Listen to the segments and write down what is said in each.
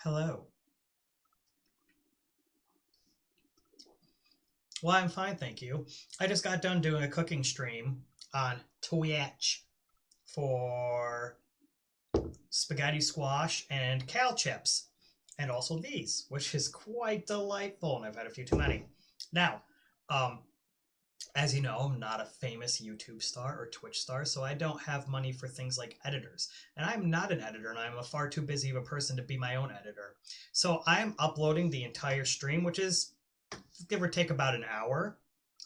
Hello. Well, I'm fine, thank you. I just got done doing a cooking stream on Twitch for spaghetti squash and kale chips, and also these, which is quite delightful, and I've had a few too many. Now, um, as you know, I'm not a famous YouTube star or Twitch star, so I don't have money for things like editors. And I'm not an editor, and I'm a far too busy of a person to be my own editor. So I'm uploading the entire stream, which is give or take about an hour,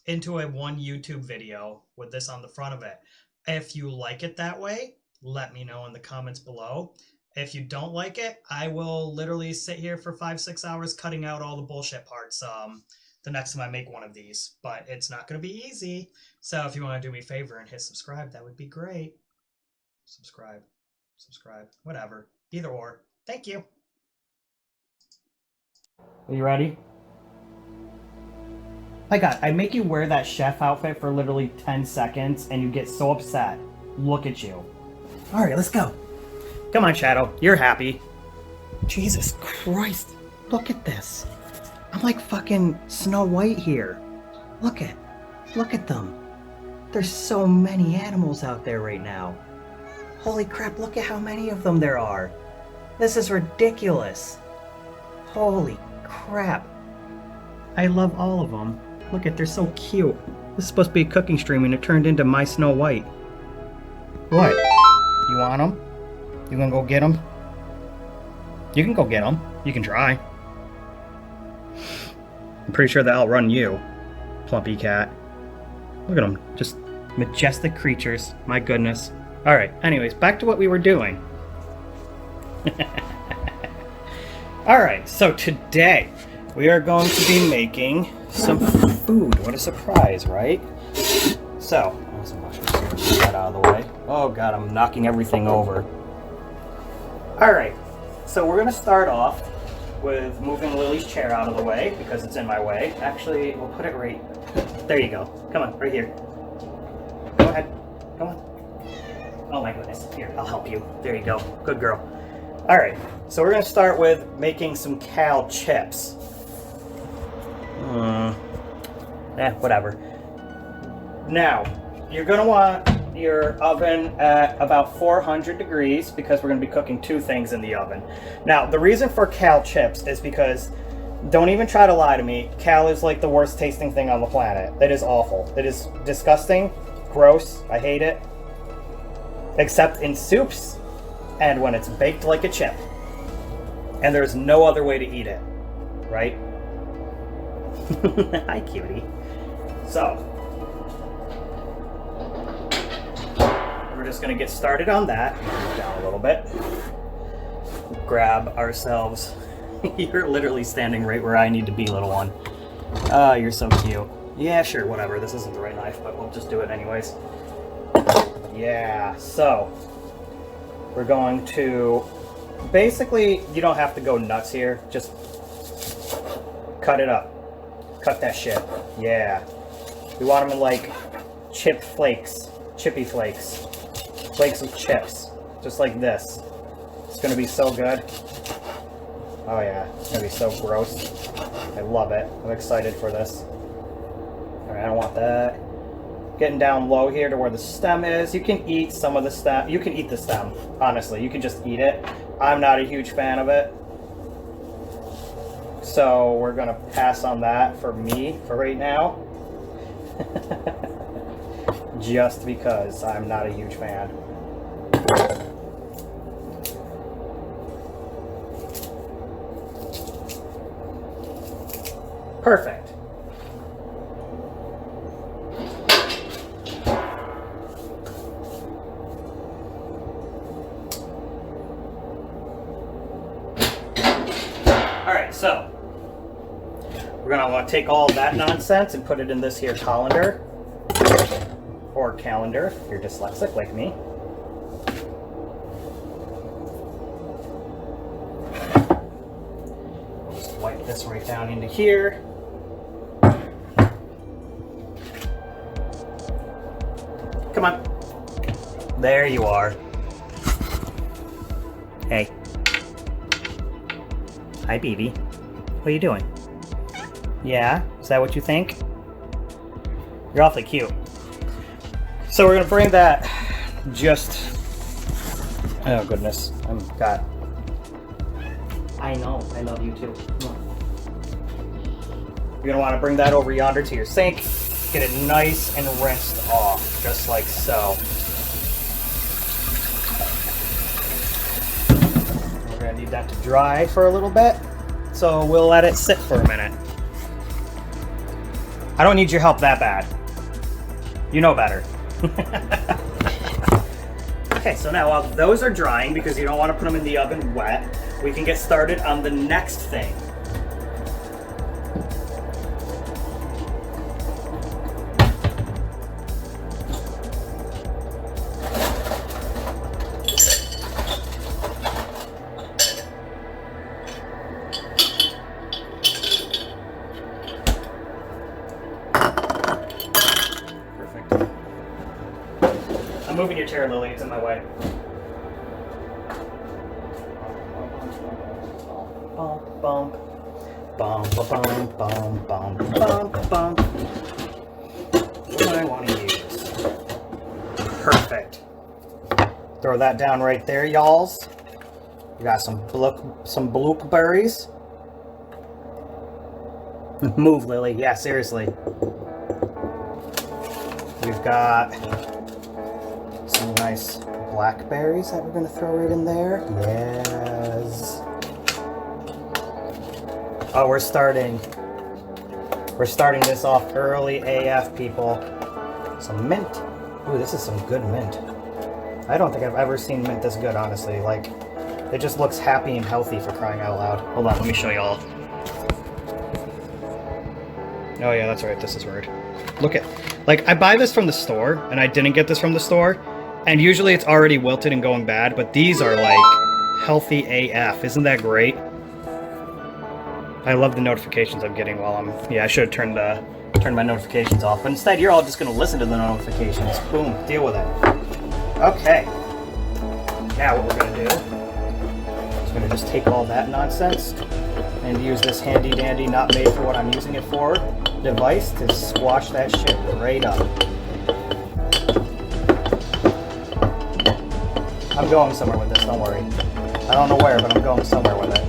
into a one YouTube video with this on the front of it. If you like it that way, let me know in the comments below. If you don't like it, I will literally sit here for 5-6 hours cutting out all the bullshit parts the next time I make one of these. But it's not going to be easy. So if you want to do me a favor and hit subscribe, that would be great. Subscribe, whatever. Either or. Thank you. Are you ready? My God, I make you wear that chef outfit for literally 10 seconds and you get so upset. Look at you. All right, let's go. Come on, Shaedow. You're happy. Jesus Christ. Look at this. I'm like fucking Snow White here. Look at them. There's so many animals out there right now. Holy crap, look at how many of them there are. This is ridiculous. Holy crap. I love all of them. Look at, they're so cute. This is supposed to be a cooking stream and it turned into my Snow White. What? You want them? You gonna go get them? You can go get them. You can try. I'm pretty sure they'll outrun you, Plumpy Cat. Look at them. Just majestic creatures. My goodness. Alright, anyways, back to what we were doing. Alright, so today we are going to be making some food. What a surprise, right? So, some mushrooms here. Get that out of the way. Oh god, I'm knocking everything over. Alright, so we're going to start off with moving Lily's chair out of the way because it's in my way. Actually, we'll put it right... There you go. Come on, right here. Go ahead. Come on. Oh my goodness. Here, I'll help you. There you go. Good girl. Alright, so we're going to start with making some kale chips. Whatever. Now, you're going to want your oven at about 400 degrees because we're going to be cooking two things in the oven. Now, the reason for kale chips is because, don't even try to lie to me, kale is like the worst tasting thing on the planet. It is awful. It is disgusting, gross, I hate it. Except in soups and when it's baked like a chip. And there's no other way to eat it, right? Hi, cutie. So, we're just going to get started on that. Down a little bit. Grab ourselves. You're literally standing right where I need to be, little one. Oh, you're so cute. Yeah, sure, whatever. This isn't the right knife, but we'll just do it anyways. Yeah, so we're going to... Basically, you don't have to go nuts here. Just cut it up. Cut that shit. Yeah. We want them in like chip flakes. Chippy flakes. Flakes of chips. Just like this. It's gonna be so good. Oh yeah. It's gonna be so gross. I love it. I'm excited for this. Alright, I don't want that. Getting down low here to where the stem is. You can eat some of the stem. You can eat the stem. Honestly, you can just eat it. I'm not a huge fan of it. So we're going to pass on that for me for right now. Just because I'm not a huge fan. Perfect. Alright, so we're going to want to take all that nonsense and put it in this here colander. Or calendar, if you're dyslexic like me. Just wipe this right down into here. Come on. There you are. Hey. Hi, baby. What are you doing? Yeah? Is that what you think? You're awfully cute. So we're gonna bring that just... Oh goodness, I know, I love you too. You're gonna wanna bring that over yonder to your sink, get it nice and rinsed off, just like so. We're gonna need that to dry for a little bit, so we'll let it sit for a minute. I don't need your help that bad. You know better. Okay, so now while those are drying, because you don't want to put them in the oven wet, we can get started on the next thing. I'm moving your chair, Lily. It's in my way. Bump, bump, bump, bump, bump, bump, bump, bump. What do I want to use? Perfect. Throw that down right there, y'alls. We got some blueberries. Move, Lily. Yeah, seriously. We've got some nice blackberries that we're going to throw right in there. Yes. Oh, we're starting this off early AF, people. Some mint. Ooh, this is some good mint. I don't think I've ever seen mint this good, honestly. Like, it just looks happy and healthy, for crying out loud. Hold on, let me show y'all. Oh yeah, that's right, this is weird. Look at, like, I buy this from the store, and I didn't get this from the store, and usually it's already wilted and going bad, but these are, like, healthy AF. Isn't that great? I love the notifications I'm getting while I'm... Yeah, I should have turned my notifications off, but instead you're all just going to listen to the notifications. Boom, deal with it. Okay. Now what we're going to do is going to just take all that nonsense and use this handy-dandy, not made for what I'm using it for, device to squash that shit right up. I'm going somewhere with this, don't worry. I don't know where, but I'm going somewhere with it.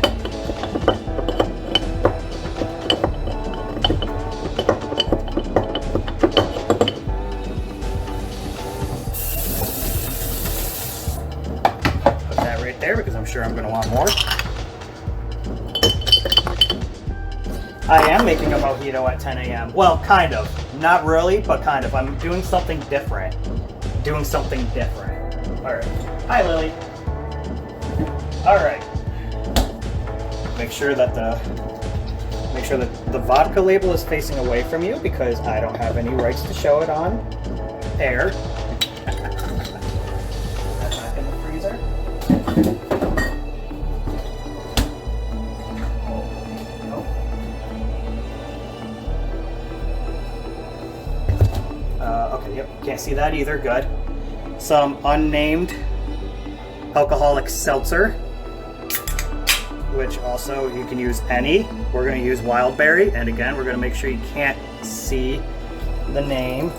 Put that right there because I'm sure I'm going to want more. I am making a mojito at 10 a.m. Well, kind of. Not really, but kind of. I'm doing something different. Alright. Hi, Lily. Alright. Make sure that the vodka label is facing away from you because I don't have any rights to show it on air. That's back in the freezer. Okay, yep, can't see that either, good. Some unnamed alcoholic seltzer, which also you can use any. We're going to use wild berry, and again, we're going to make sure you can't see the name.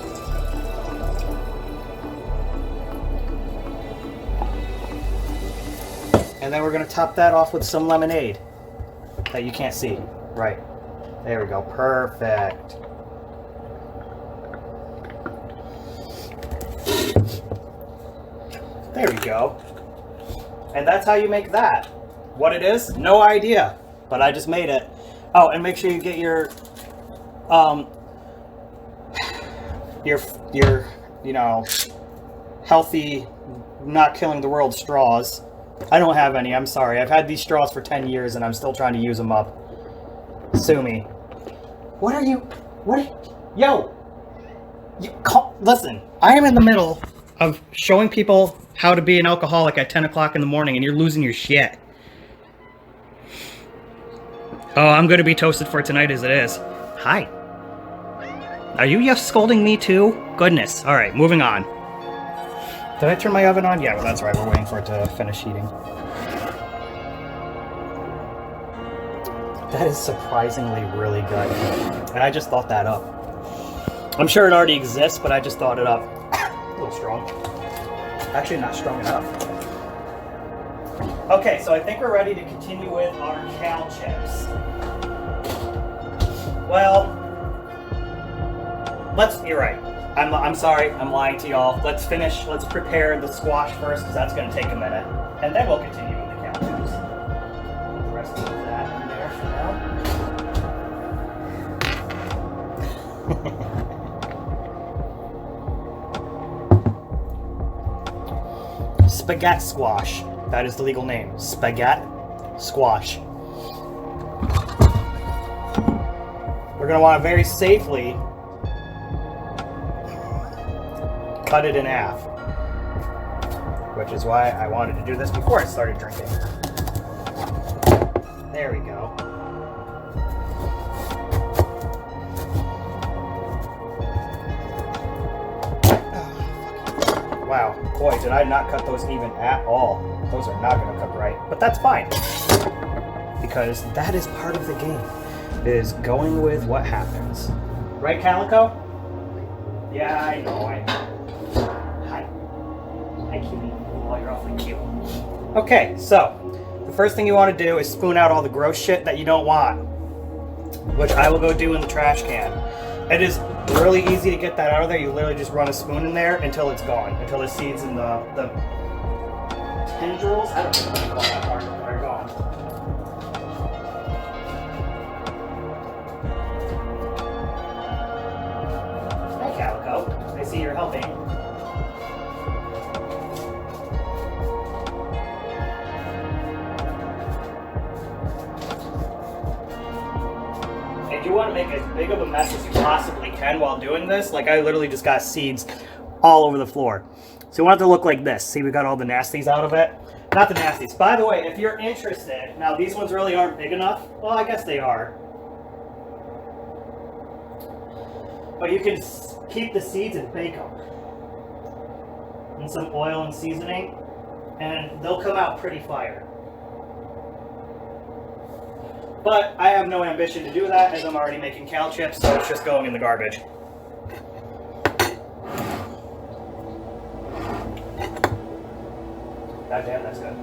And then we're going to top that off with some lemonade that you can't see. Right. There we go. Perfect. There we go. And that's how you make that. What it is? No idea. But I just made it. Oh, and make sure you get your you know, healthy, not killing the world straws. I don't have any, I'm sorry. I've had these straws for 10 years and I'm still trying to use them up. Sue me. Yo! Listen, I am in the middle of showing people how to be an alcoholic at 10 o'clock in the morning and you're losing your shit. Oh, I'm going to be toasted for tonight as it is. Hi. Are you just scolding me too? Goodness. All right, moving on. Did I turn my oven on? Yeah, well, that's right. We're waiting for it to finish heating. That is surprisingly really good. And I just thought that up. I'm sure it already exists, but I just thought it up. A little strong. Actually, not strong enough. Okay, so I think we're ready to continue with our Kale chips. Well, you're right. I'm sorry, I'm lying to y'all. Let's prepare the squash first, because that's going to take a minute. And then we'll continue with the Kale chips. Put the rest of that in there for now. Spaghetti squash. That is the legal name. Spaghetti squash. We're going to want to very safely cut it in half, which is why I wanted to do this before I started drinking. There we go. Wow, boy, did I not cut those even at all. Those are not going to cook right, but that's fine, because that is part of the game, is going with what happens. Right, Calico? Yeah, I know. Hi, cutie. Oh, you're awfully cute. Okay, so the first thing you want to do is spoon out all the gross shit that you don't want, which I will go do in the trash can. It is really easy to get that out of there. You literally just run a spoon in there until it's gone, until the seeds and the tendrils, I don't know what you call that part, are gone. Hi, Calico. I see you're helping. And you want to make as big of a mess as you possibly can while doing this. Like, I literally just got seeds all over the floor. So you want it to look like this. See, we got all the nasties out of it. Not the nasties. By the way, if you're interested, now these ones really aren't big enough. Well, I guess they are. But you can keep the seeds and bake them in some oil and seasoning, and they'll come out pretty fire. But I have no ambition to do that, as I'm already making Kale chips, so it's just going in the garbage. God damn, that's good.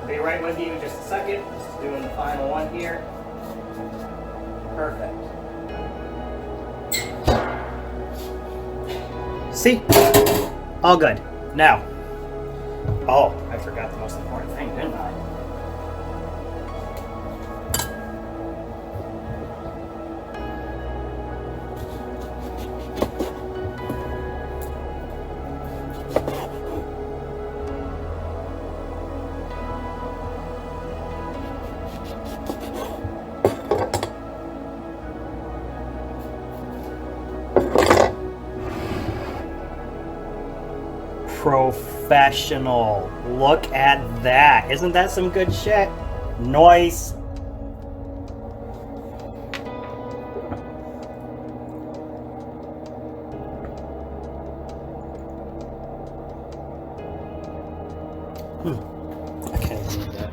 Be right with you in just a second. Just doing the final one here. Perfect. See? All good. Now. Oh, I forgot the most important thing, didn't I? Professional. Look at that. Isn't that some good shit? Nice. I can't believe that.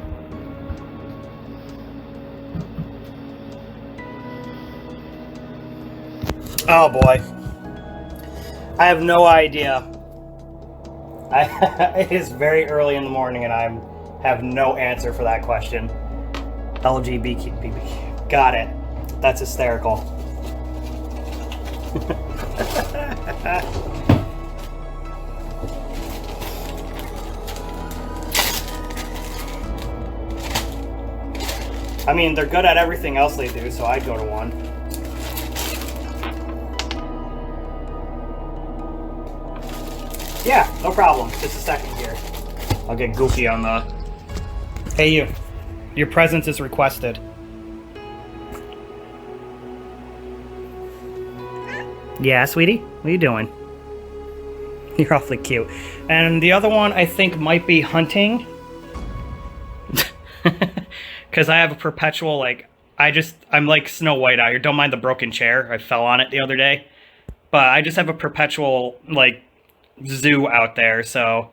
Oh boy. I have no idea. It is very early in the morning and I have no answer for that question. LGBT. Got it. That's hysterical. I mean, they're good at everything else they do, so I'd go to one. Yeah, no problem. Just a second here. I'll get goofy on the... Hey, you. Your presence is requested. Yeah, sweetie? What are you doing? You're awfully cute. And the other one I think might be hunting. Because I have a perpetual, like, I'm like Snow White out here. Don't mind the broken chair. I fell on it the other day. But I just have a perpetual, like, zoo out there, so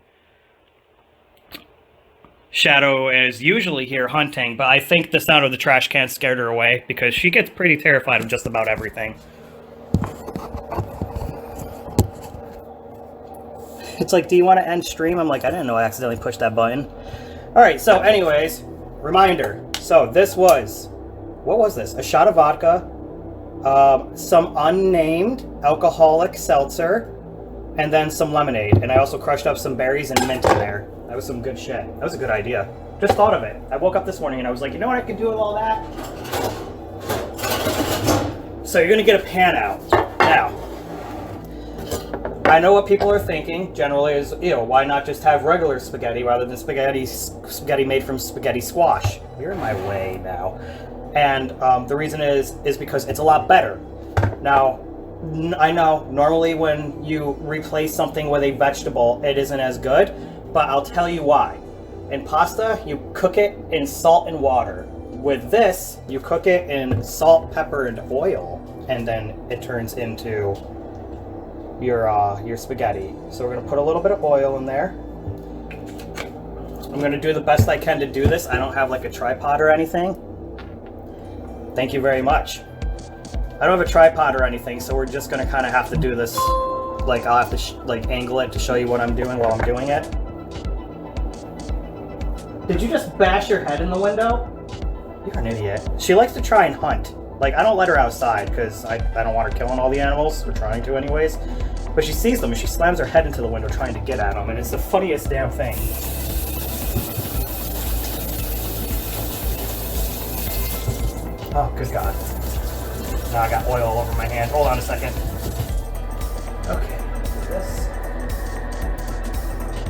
Shaedow is usually here hunting, but I think the sound of the trash can scared her away because she gets pretty terrified of just about everything. It's like, do you want to end stream? I'm like, I didn't know I accidentally pushed that button. Alright, so anyways, reminder. So this was, what was this? A shot of vodka, some unnamed alcoholic seltzer, and then some lemonade. And I also crushed up some berries and mint in there. That was some good shit. That was a good idea. Just thought of it. I woke up this morning and I was like, you know what I could do with all that? So you're gonna get a pan out. Now, I know what people are thinking generally is, why not just have regular spaghetti rather than spaghetti made from spaghetti squash? You're in my way now. And the reason is because it's a lot better. Now, I know normally when you replace something with a vegetable, it isn't as good, but I'll tell you why. In pasta, you cook it in salt and water. With this, you cook it in salt, pepper, and oil, and then it turns into your spaghetti. So we're gonna put a little bit of oil in there. I'm gonna do the best I can to do this. I don't have like a tripod or anything. Thank you very much. I don't have a tripod or anything, so we're just gonna kind of have to do this. Like I'll have to like angle it to show you what I'm doing while I'm doing it. Did you just bash your head in the window? You're an idiot. She likes to try and hunt. Like, I don't let her outside because I don't want her killing all the animals. We're trying to anyways. But she sees them and she slams her head into the window trying to get at them, and it's the funniest damn thing. Oh, good God. Now I got oil all over my hand. Hold on a second. Okay, this.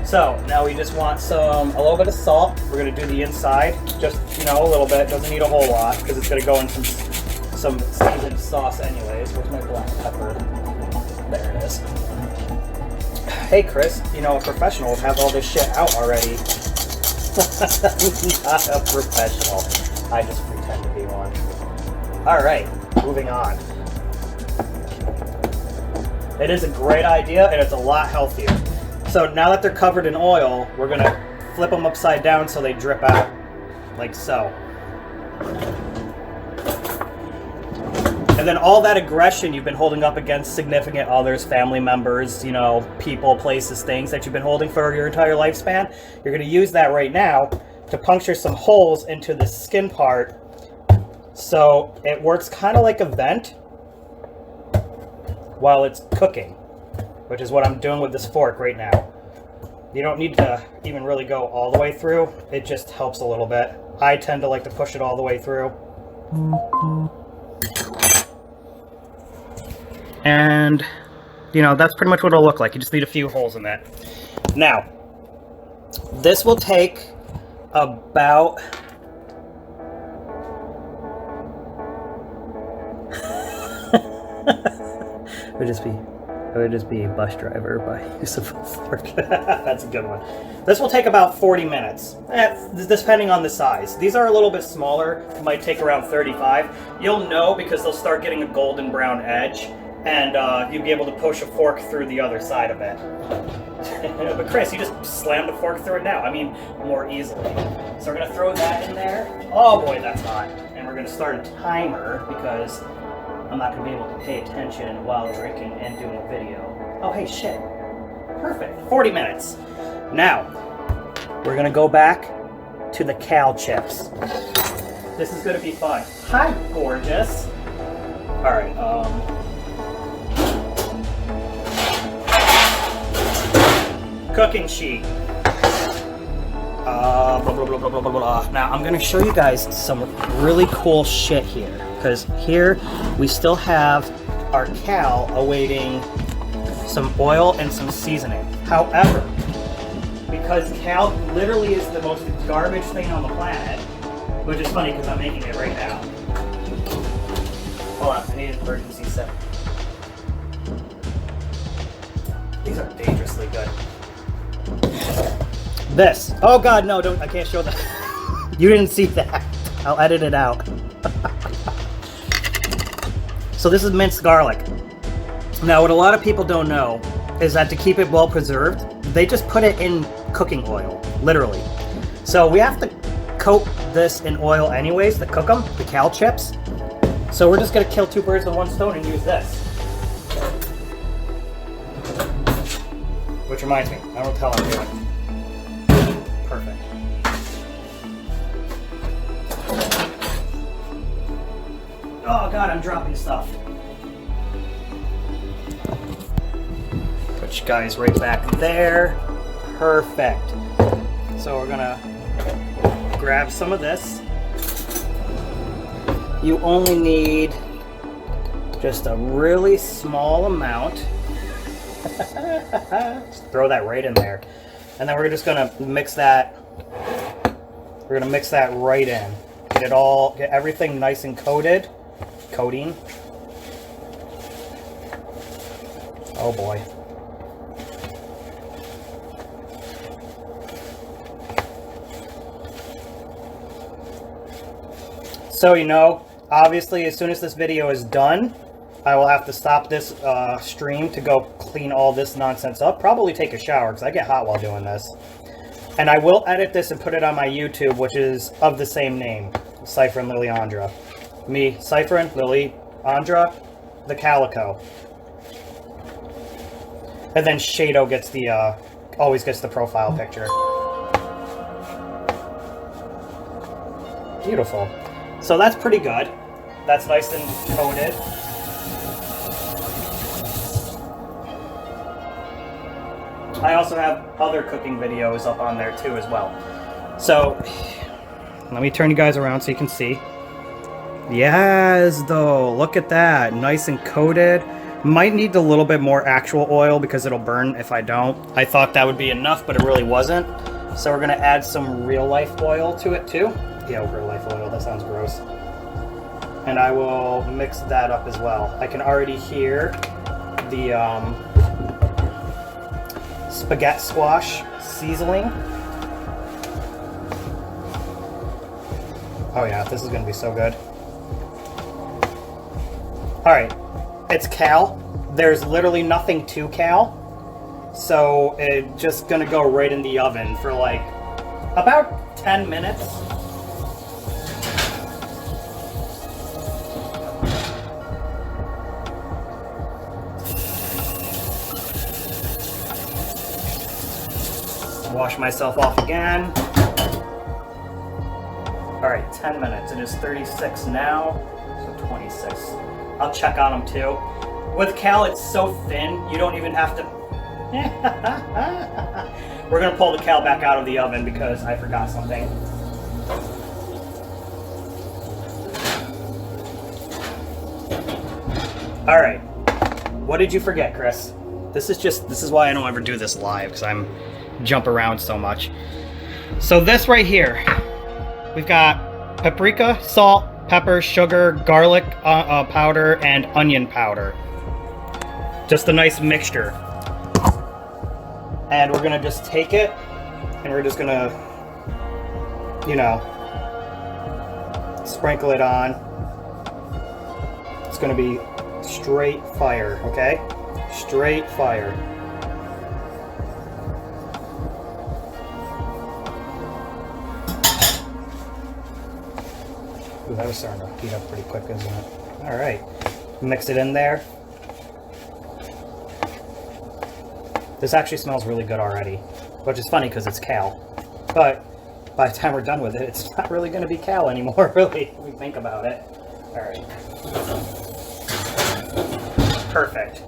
So now we just want a little bit of salt. We're gonna do the inside, just a little bit. Doesn't need a whole lot because it's gonna go in some seasoned sauce anyways. Where's my black pepper? There it is. Hey Chris, a professional would have all this shit out already. Not a professional. I just pretend to be one. All right, moving on. It is a great idea and it's a lot healthier. So now that they're covered in oil, we're gonna flip them upside down so they drip out, like so. And then all that aggression you've been holding up against significant others, family members, people, places, things that you've been holding for your entire lifespan, you're gonna use that right now to puncture some holes into the skin part so it works kind of like a vent while it's cooking. Which is what I'm doing with this fork right now. You don't need to even really go all the way through. It just helps a little bit. I tend to like to push it all the way through. And, that's pretty much what it'll look like. You just need a few holes in that. Now, this will take about... It would just be a bus driver by use of a fork. That's a good one. This will take about 40 minutes, depending on the size. These are a little bit smaller. It might take around 35. You'll know because they'll start getting a golden brown edge, and you'll be able to push a fork through the other side of it. But Chris, you just slammed a fork through it now. I mean, more easily. So we're going to throw that in there. Oh boy, that's hot. And we're going to start a timer because I'm not going to be able to pay attention while drinking and doing a video. Oh, hey, shit. Perfect. 40 minutes. Now, we're going to go back to the Kale chips. This is going to be fun. Hi, gorgeous. All right, cooking sheet. Blah, blah, blah, blah, blah, blah, blah. Now, I'm going to show you guys some really cool shit here. Because here we still have our Kale awaiting some oil and some seasoning. However, because Kale literally is the most garbage thing on the planet, which is funny because I'm making it right now. Hold on, I need an emergency set. These are dangerously good. This. Oh God, no! Don't. I can't show that. You didn't see that. I'll edit it out. So this is minced garlic. Now, what a lot of people don't know is that to keep it well preserved, they just put it in cooking oil, literally. So we have to coat this in oil anyways to cook them, the Kale chips. So we're just gonna kill two birds with one stone and use this. Which reminds me, I don't tell I'm doing. Perfect. Oh God, I'm dropping stuff. Put you guys right back there. Perfect. So we're gonna grab some of this. You only need just a really small amount. Just throw that right in there. And then we're just gonna mix that. We're gonna mix that right in. Get everything nice and coated. Coating. Oh boy. So you know, obviously as soon as this video is done, I will have to stop this stream to go clean all this nonsense up. Probably take a shower because I get hot while doing this. And I will edit this and put it on my YouTube, which is of the same name, Cypher and Liliandra. Me, Cypher and Liliandra, the Calico. And then Shaedow gets the, always gets the profile picture. Beautiful. So that's pretty good. That's nice and coated. I also have other cooking videos up on there too as well. So, let me turn you guys around so you can see. Yes, though, look at that. Nice and coated. Might need a little bit more actual oil because it'll burn if I don't. I thought that would be enough, but it really wasn't. So we're gonna add some real life oil to it too. Yeah, real life oil, that sounds gross. And I will mix that up as well. I can already hear the spaghetti squash sizzling. Oh yeah, this is gonna be so good. Alright, it's Kale. There's literally nothing to Kale. So it's just gonna go right in the oven for like about 10 minutes. Wash myself off again. Alright, 10 minutes. It is 36 now, so 26. I'll check on them too. With Kale, it's so thin, you don't even have to... We're going to pull the Kale back out of the oven because I forgot something. Alright, what did you forget, Chris? This is why I don't ever do this live, because I'm jump around so much. So this right here, we've got paprika, salt, pepper, sugar, garlic powder, and onion powder. Just a nice mixture. And we're gonna just take it and we're just gonna, you know, sprinkle it on. It's gonna be straight fire, okay? Straight fire. Ooh, that was starting to heat up pretty quick, isn't it? Alright. Mix it in there. This actually smells really good already, which is funny because it's Kale. But by the time we're done with it, it's not really going to be Kale anymore, really, if we think about it. Alright. Perfect.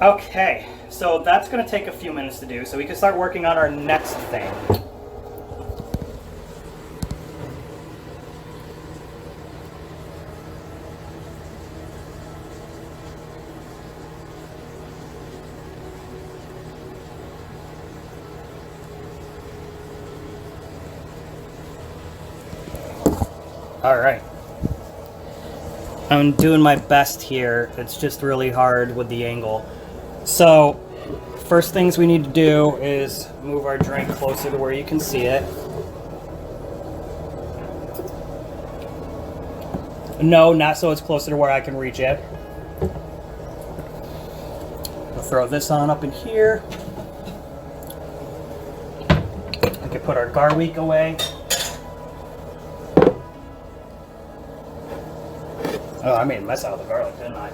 Okay. So that's going to take a few minutes to do, so we can start working on our next thing. All right. I'm doing my best here. It's just really hard with the angle. So, first things we need to do is move our drink closer to where you can see it. No, not so it's closer to where I can reach it. We'll throw this on up in here. We can put our garlic away. Oh, I made a mess out of the garlic, didn't I?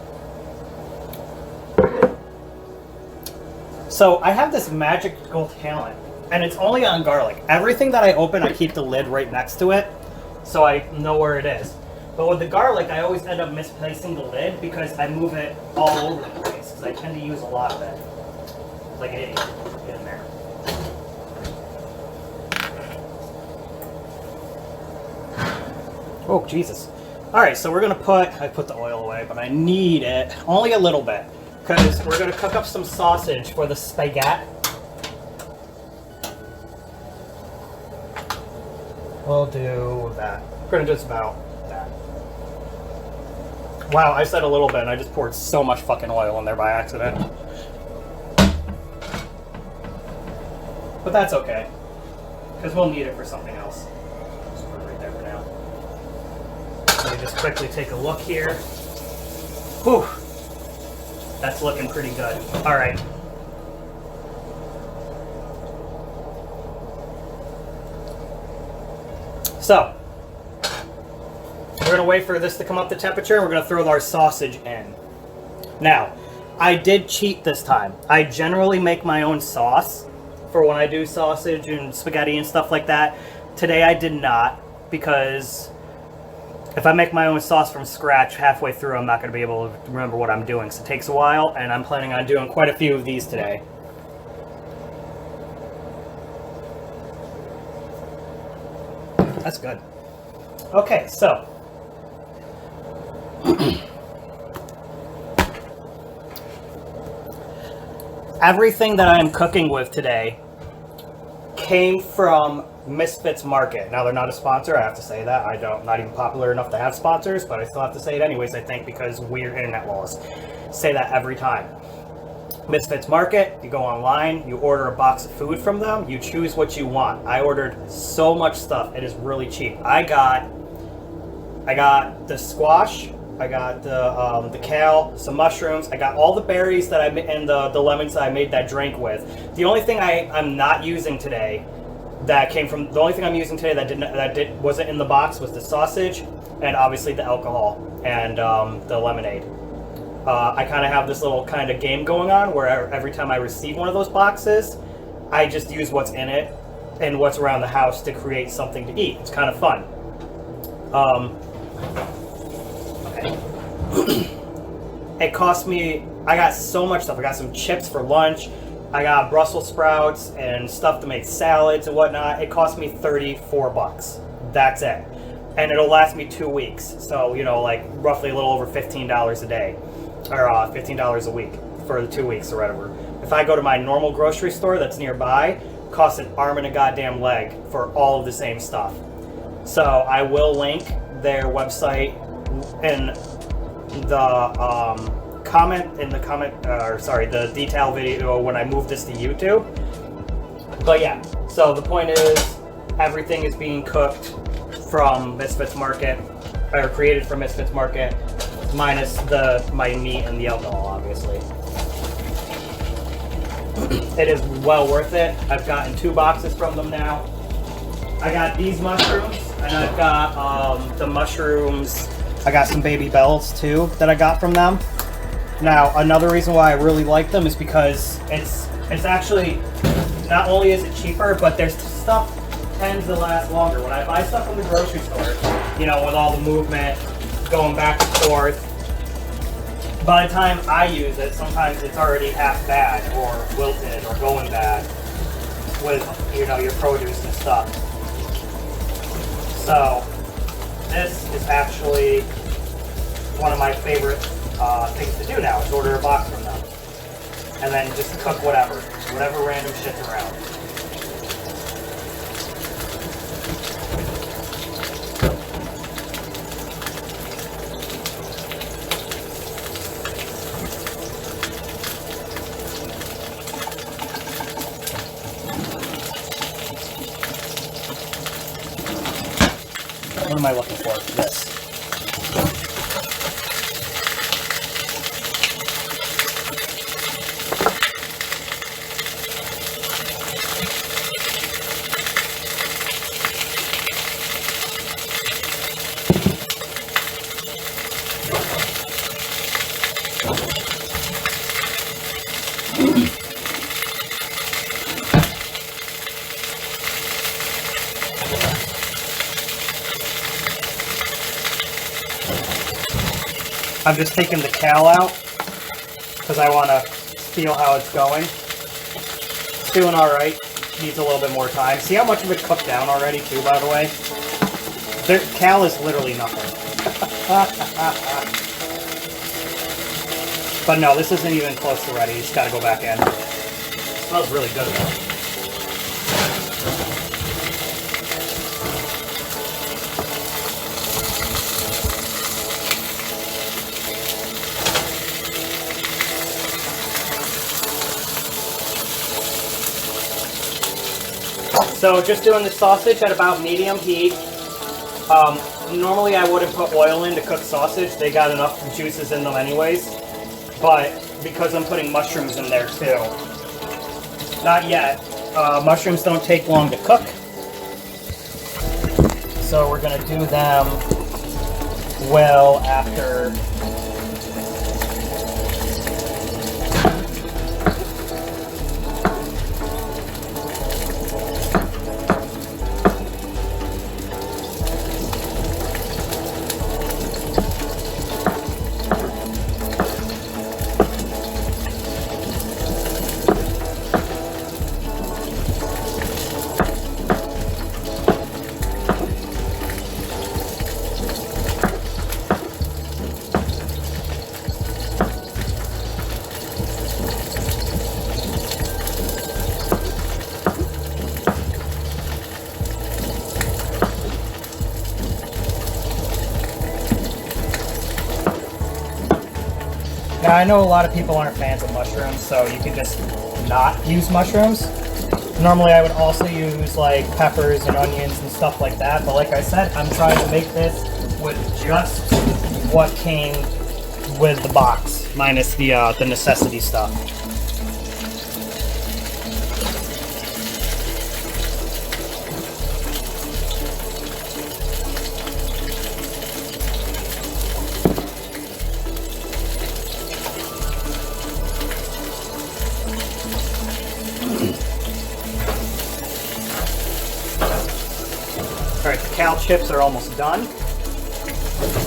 So I have this magical talent, and it's only on garlic. Everything that I open, I keep the lid right next to it, so I know where it is. But with the garlic, I always end up misplacing the lid because I move it all over the place, because I tend to use a lot of it. Like an idiot. Get in there. Oh, Jesus. Alright, so we're going to I put the oil away, but I need it only a little bit, because we're going to cook up some sausage for the spaghetti. We'll do that. We're going to just about that. Wow, I said a little bit, and I just poured so much fucking oil in there by accident. But that's okay, because we'll need it for something else. Just put it right there for now. Let me just quickly take a look here. Whew. That's looking pretty good. All right. So, we're going to wait for this to come up to temperature, and we're going to throw our sausage in. Now, I did cheat this time. I generally make my own sauce for when I do sausage and spaghetti and stuff like that. Today I did not, because if I make my own sauce from scratch halfway through, I'm not going to be able to remember what I'm doing. So it takes a while, and I'm planning on doing quite a few of these today. That's good. Okay, so everything that I am cooking with today came from Misfits Market. Now, they're not a sponsor, I have to say that. Not even popular enough to have sponsors, but I still have to say it anyways, I think, because weird internet laws. Say that every time. Misfits Market, you go online, you order a box of food from them, you choose what you want. I ordered so much stuff, it is really cheap. I got the squash, I got the kale, some mushrooms, I got all the berries that and the lemons that I made that drink with. The only thing I'm not using today the only thing I'm using today that wasn't in the box was the sausage, and obviously the alcohol and the lemonade. I kind of have this little kind of game going on where every time I receive one of those boxes, I just use what's in it and what's around the house to create something to eat. It's kind of fun. Okay. It cost me, I got so much stuff. I got some chips for lunch. I got Brussels sprouts and stuff to make salads and whatnot. It cost me $34. That's it. And it'll last me 2 weeks. So, like roughly a little over $15 a day. Or $15 a week for the 2 weeks or whatever. If I go to my normal grocery store that's nearby, it costs an arm and a goddamn leg for all of the same stuff. So I will link their website in the the detail video when I move this to YouTube. But yeah, so the point is, everything is being cooked from Misfits Market, or created from Misfits Market, minus my meat and the alcohol, obviously. It is well worth it. I've gotten 2 boxes from them now. I got these mushrooms, and I've got the mushrooms. I got some baby bells too that I got from them. Now, another reason why I really like them is because it's actually, not only is it cheaper, but there's stuff tends to last longer. When I buy stuff from the grocery store, with all the movement going back and forth, by the time I use it, sometimes it's already half bad or wilted or going bad with, your produce and stuff. So, this is actually one of my favorite things to do now, is order a box from them. And then just cook whatever random shit's around. am I looking for? This. I'm just taking the kale out because I want to feel how it's going. It's doing all right. Needs a little bit more time. See how much of it cooked down already too, by the way? Kale is literally nothing. But no, this isn't even close to ready. You just got to go back in. It smells really good though. So just doing the sausage at about medium heat. Normally I wouldn't put oil in to cook sausage. They got enough juices in them anyways. But because I'm putting mushrooms in there too. Not yet. Mushrooms don't take long to cook. So we're going to do them well after. Now I know a lot of people aren't fans of mushrooms, so you could just not use mushrooms. Normally I would also use like peppers and onions and stuff like that, but like I said, I'm trying to make this with just what came with the box, minus the necessity stuff. Alright, the Kale chips are almost done,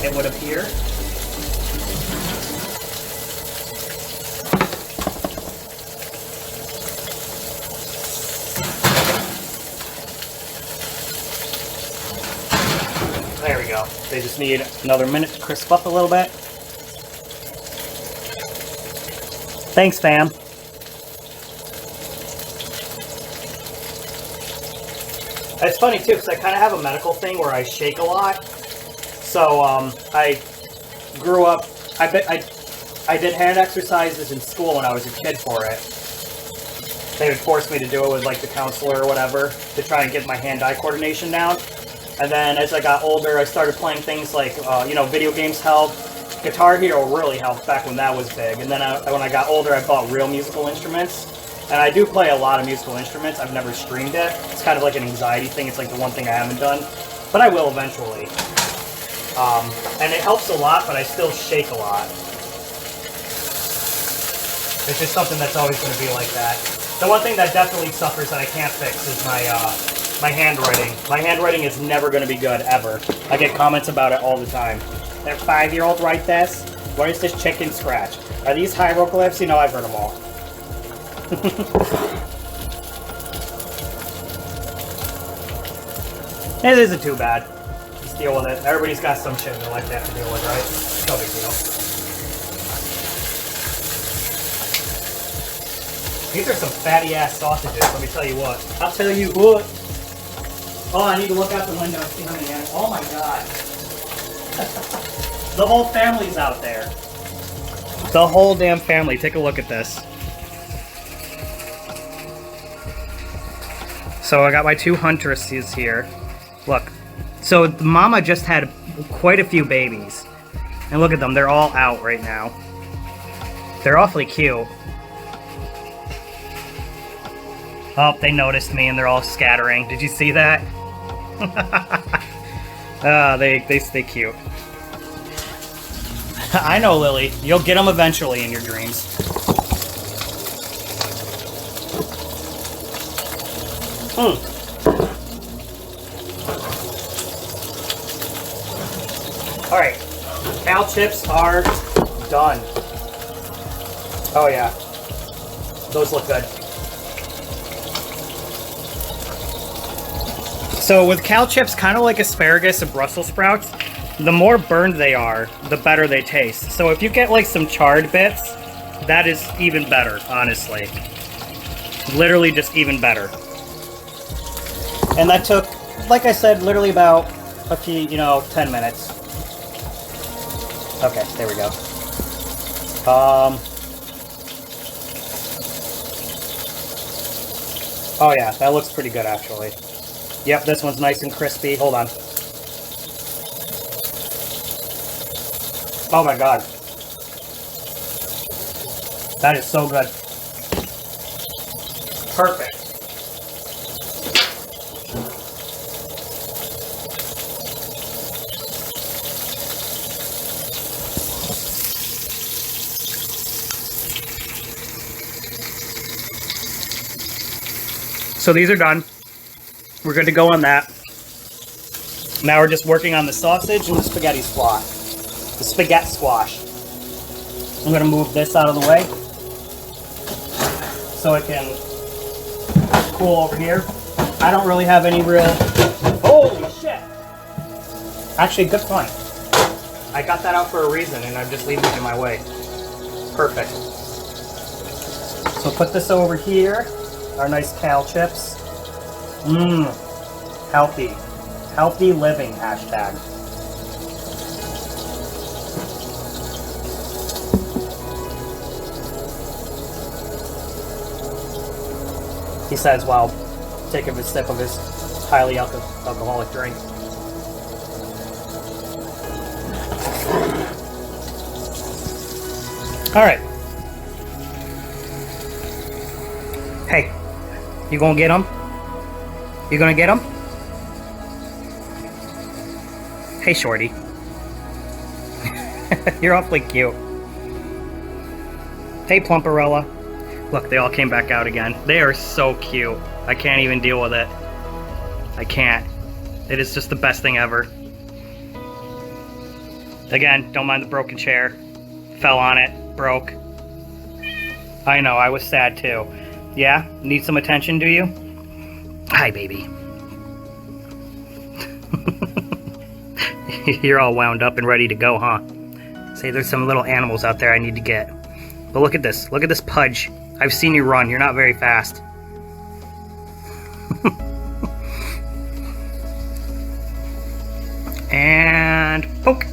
it would appear. There we go. They just need another minute to crisp up a little bit. Thanks, fam. It's funny too, because I kind of have a medical thing where I shake a lot. So I grew up, I did hand exercises in school when I was a kid for it. They would force me to do it with like the counselor or whatever to try and get my hand-eye coordination down. And then as I got older, I started playing things like, you know, video games helped. Guitar Hero really helped back when that was big. And then when I got older, I bought real musical instruments. And I do play a lot of musical instruments. I've never streamed it. It's kind of like an anxiety thing. It's like the one thing I haven't done. But I will eventually. And it helps a lot, but I still shake a lot. It's just something that's always going to be like that. The one thing that definitely suffers that I can't fix is my handwriting. My handwriting is never going to be good, ever. I get comments about it all the time. That 5-year-old write this? What is this chicken scratch? Are these hieroglyphs? You know, I've heard them all. It isn't too bad. Just deal with it. Everybody's got some shit in their life they have to deal with, right? No big deal. These are some fatty ass sausages, let me tell you what. I'll tell you what. Oh, I need to look out the window and see how many animals. Oh my god. The whole family's out there. The whole damn family. Take a look at this. So I got my 2 huntresses here. Look. So So the mama just had quite a few babies. And look at them, they're all out right now. They're awfully cute. Oh, they noticed me and they're all scattering. Did you see that? They stay cute. I know, Lily. You'll get them eventually in your dreams. Alright. Kale chips are done. Oh yeah. Those look good. So with Kale chips, kind of like asparagus and Brussels sprouts, the more burned they are, the better they taste. So if you get like some charred bits, that is even better, honestly. Literally just even better. And that took, like I said, literally about a few, 10 minutes. Okay, there we go. Oh yeah, that looks pretty good actually. Yep, this one's nice and crispy. Hold on. Oh my god. That is so good. Perfect. So these are done. We're good to go on that. Now we're just working on the sausage and the spaghetti squash. The spaghetti squash. I'm going to move this out of the way so it can cool over here. I don't really have any real... Holy shit! Actually, good point. I got that out for a reason and I'm just leaving it in my way. Perfect. So put this over here. Our nice kale chips. Mmm. Healthy. Healthy living, hashtag. He says while taking a sip of his highly alcoholic drink. Alright. Hey, you gonna get him? You gonna get him? Hey, shorty. You're awfully cute. Hey, Plumperella. Look, they all came back out again. They are so cute. I can't even deal with it. I can't. It is just the best thing ever. Again, don't mind the broken chair. Fell on it. Broke. I know, I was sad too. Yeah? Need some attention, do you? Hi, baby. You're all wound up and ready to go, huh? Say there's some little animals out there I need to get. But look at this. Look at this Pudge. I've seen you run. You're not very fast. And poke.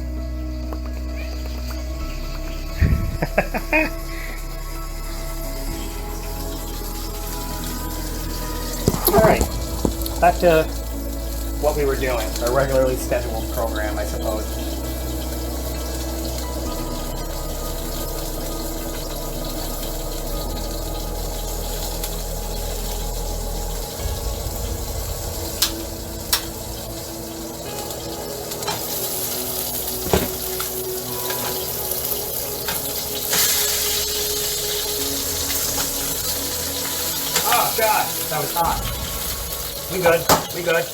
Alright, back to what we were doing, our regularly scheduled program, I suppose. Oh god, that was hot. We good, we good.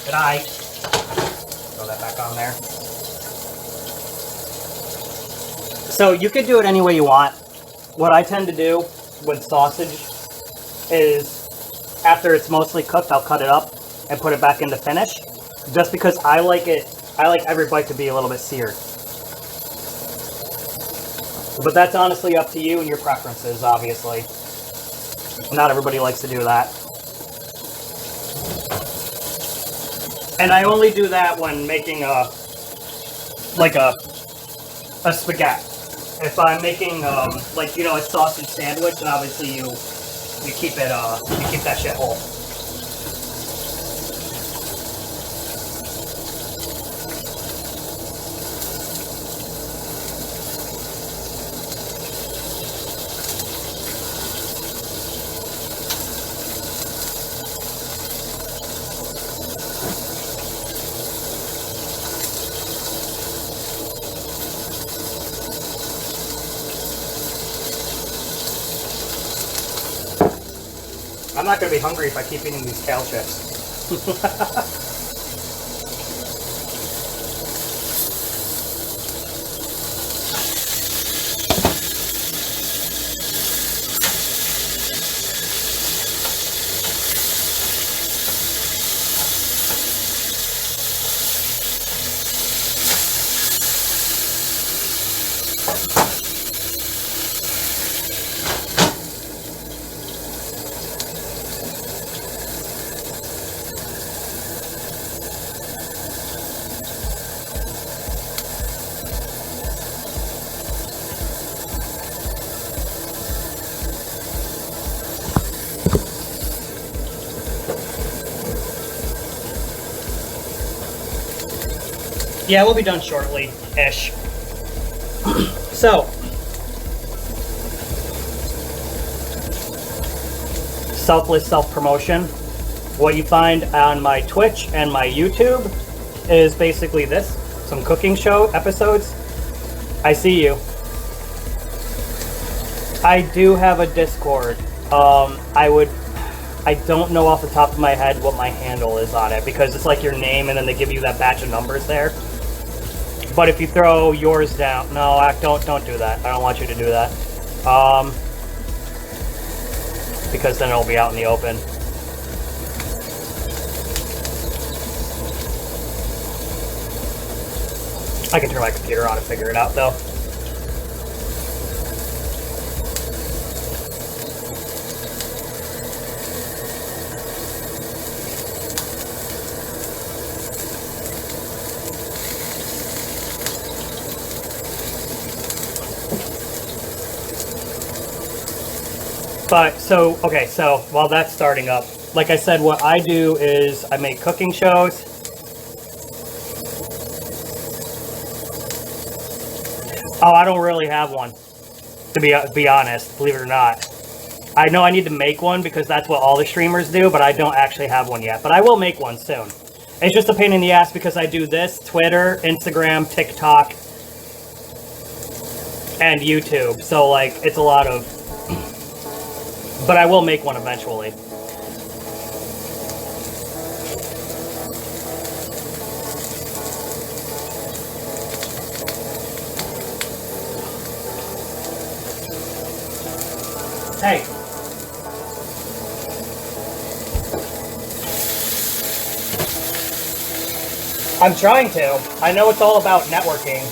Good eye. Throw that back on there. So you could do it any way you want. What I tend to do with sausage is after it's mostly cooked, I'll cut it up and put it back in the finish. Just because I like every bite to be a little bit seared. But that's honestly up to you and your preferences, obviously. Not everybody likes to do that. And I only do that when making a spaghetti. If I'm making a sausage sandwich, then obviously you keep that shit whole. not going to be hungry if I keep eating these kale chips. Yeah, we'll be done shortly-ish. So, selfless self-promotion. What you find on my Twitch and my YouTube is basically this. Some cooking show episodes. I see you. I do have a Discord. I don't know off the top of my head what my handle is on it because it's like your name and then they give you that batch of numbers there. But if you throw yours down, no, don't do that. I don't want you to do that. Because then it'll be out in the open. I can turn my computer on and figure it out though. But, so while that's starting up, like I said, what I do is I make cooking shows. Oh, I don't really have one, to be honest, believe it or not. I know I need to make one because that's what all the streamers do, but I don't actually have one yet. But I will make one soon. It's just a pain in the ass because I do this, Twitter, Instagram, TikTok, and YouTube. So, like, it's a lot of... But I will make one eventually. Hey. I'm trying to. I know it's all about networking.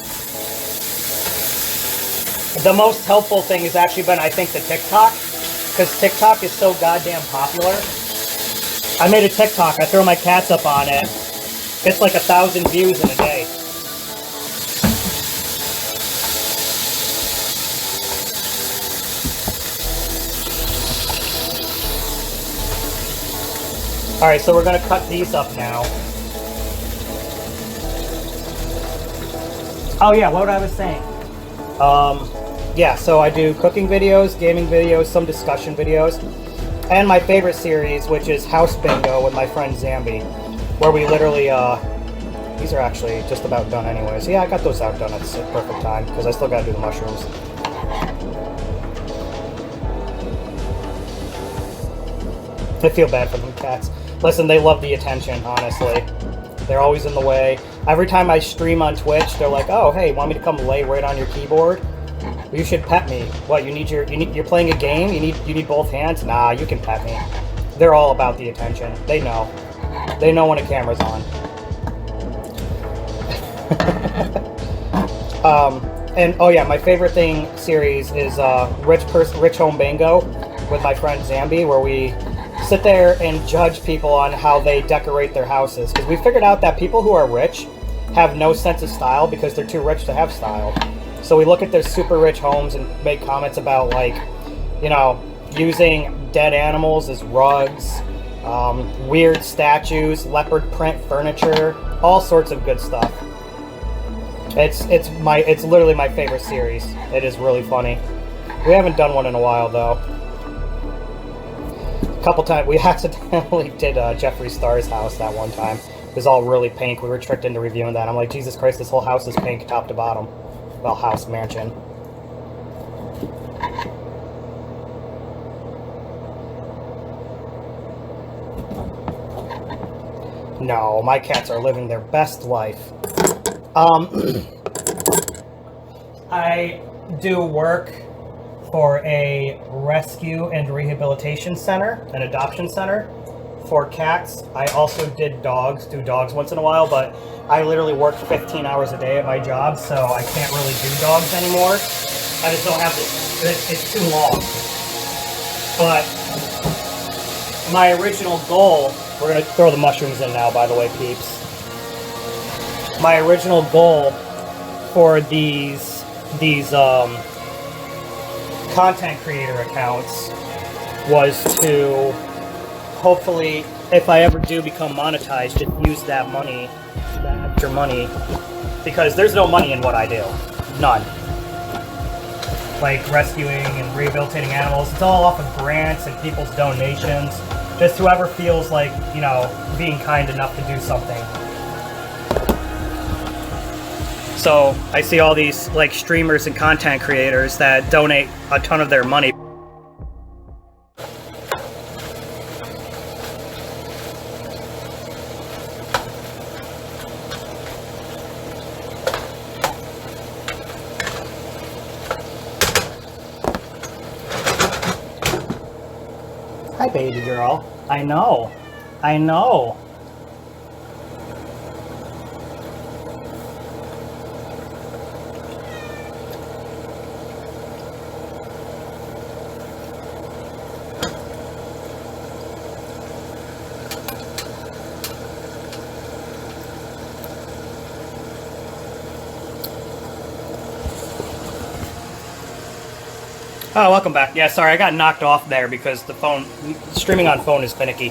The most helpful thing has actually been, I think, the TikTok. Because TikTok is so goddamn popular. I made a TikTok. I throw my cats up on it. It's like 1,000 views in a day. Alright, so we're going to cut these up now. Oh yeah, what I was saying. Yeah, so I do cooking videos, gaming videos, some discussion videos, and my favorite series, which is House Bingo with my friend Zambi, where we literally, these are actually just about done anyways. Yeah, I got those out done at the perfect time, because I still gotta do the mushrooms. I feel bad for them cats. Listen, they love the attention, honestly. They're always in the way. Every time I stream on Twitch, they're like, "Oh, hey, want me to come lay right on your keyboard? You should pet me. What, you're playing a game? You need both hands? Nah, you can pet me." They're all about the attention. They know. They know when a camera's on. And oh yeah, my favorite series is Rich Home Bingo with my friend Zambi, where we sit there and judge people on how they decorate their houses. Because we figured out that people who are rich have no sense of style because they're too rich to have style. So we look at their super rich homes and make comments about, like, you know, using dead animals as rugs, weird statues, leopard print furniture, all sorts of good stuff. It's literally my favorite series. It is really funny. We haven't done one in a while though. A couple times we accidentally did Jeffree Star's house that one time. It was all really pink. We were tricked into reviewing that. I'm like, Jesus Christ, this whole house is pink top to bottom. Well, house, mansion. No, my cats are living their best life. I do work for a rescue and rehabilitation center, an adoption center for cats. I also did dogs, do dogs once in a while, but I literally work 15 hours a day at my job, so I can't really do dogs anymore. I just don't have it's too long. But my original goal, we're gonna throw the mushrooms in now, by the way, peeps. My original goal for these content creator accounts was to hopefully, if I ever do become monetized, just use that money, that extra money, because there's no money in what I do. None. Like rescuing and rehabilitating animals, it's all off of grants and people's donations. Just whoever feels like, you know, being kind enough to do something. So I see all these like streamers and content creators that donate a ton of their money. Hi, baby girl. I know. I know. Oh, welcome back. Yeah, sorry, I got knocked off there because the phone, streaming on phone is finicky.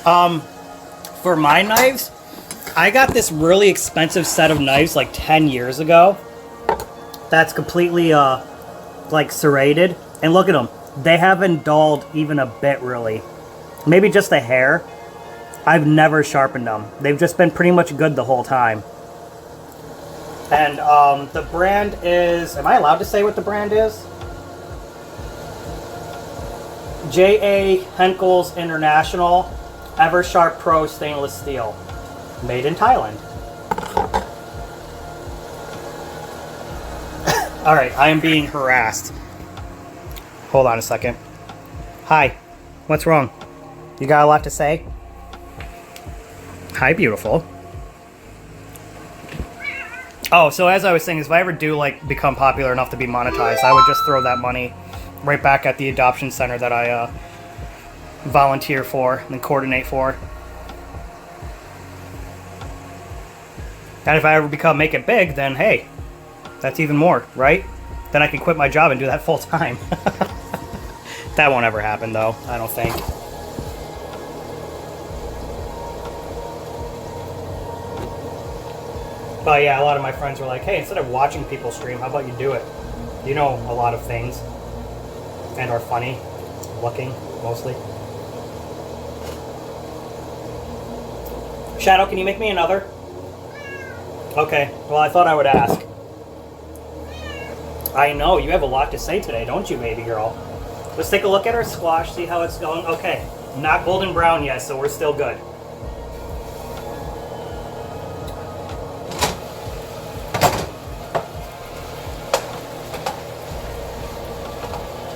For my knives, I got this really expensive set of knives like 10 years ago. That's completely, like serrated. And look at them. They haven't dulled even a bit, really. Maybe just a hair. I've never sharpened them. They've just been pretty much good the whole time. And, the brand is, am I allowed to say what the brand is? J.A. Henkel's International Eversharp Pro Stainless Steel. Made in Thailand. Alright, I am being harassed. Hold on a second. Hi. What's wrong? You got a lot to say? Hi, beautiful. Oh, so as I was saying, if I ever do like become popular enough to be monetized, I would just throw that money right back at the adoption center that I volunteer for and coordinate for. And if I ever make it big, then hey, that's even more, right? Then I can quit my job and do that full time. That won't ever happen though, I don't think. But yeah, a lot of my friends were like, hey, instead of watching people stream, how about you do it? You know a lot of things. And are funny looking, mostly. Shaedow, can you make me another? Okay, well I thought I would ask. I know, you have a lot to say today, don't you, baby girl? Let's take a look at our squash, see how it's going. Okay, not golden brown yet, so we're still good.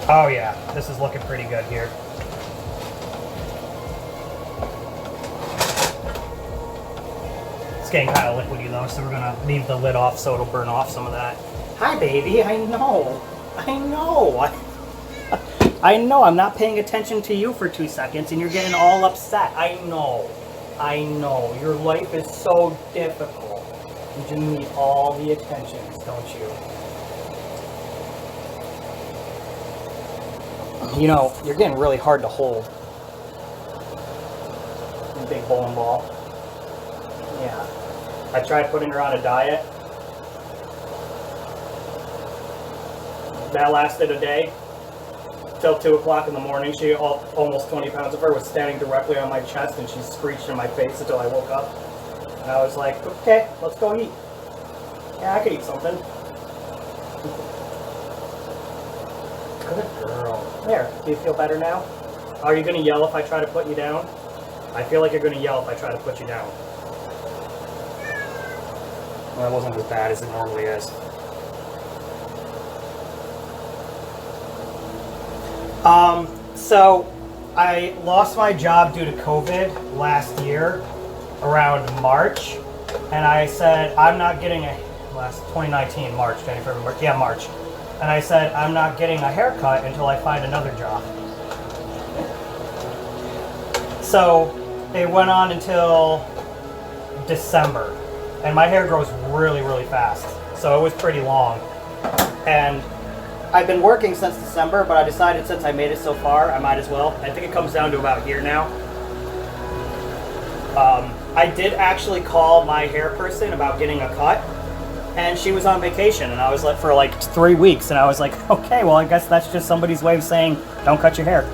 Oh yeah, this is looking pretty good here. It's getting kind of liquidy though, so we're gonna leave the lid off so it'll burn off some of that. Hi baby, I know. I know, I'm not paying attention to you for 2 seconds and you're getting all upset. I know, your life is so difficult. You need all the attentions, don't you? You know, you're getting really hard to hold. Big bowling ball. Yeah. I tried putting her on a diet. That lasted a day. Till 2 o'clock in the morning, almost 20 pounds of her was standing directly on my chest and she screeched in my face until I woke up. And I was like, okay, let's go eat. Yeah, I could eat something. Good girl. There, do you feel better now? Are you going to yell if I try to put you down? I feel like you're gonna yell if I try to put you down. Well, that wasn't as bad as it normally is. So I lost my job due to COVID last year around March, and I said I'm not getting a last 2019 March, January, February, yeah, March. And I said I'm not getting a haircut until I find another job. So it went on until December, and my hair grows really, really fast. So it was pretty long. And I've been working since December, but I decided since I made it so far, I might as well. I think it comes down to about here now. I did actually call my hair person about getting a cut, and she was on vacation, and I was like for like 3 weeks, and I was like, okay, well, I guess that's just somebody's way of saying don't cut your hair.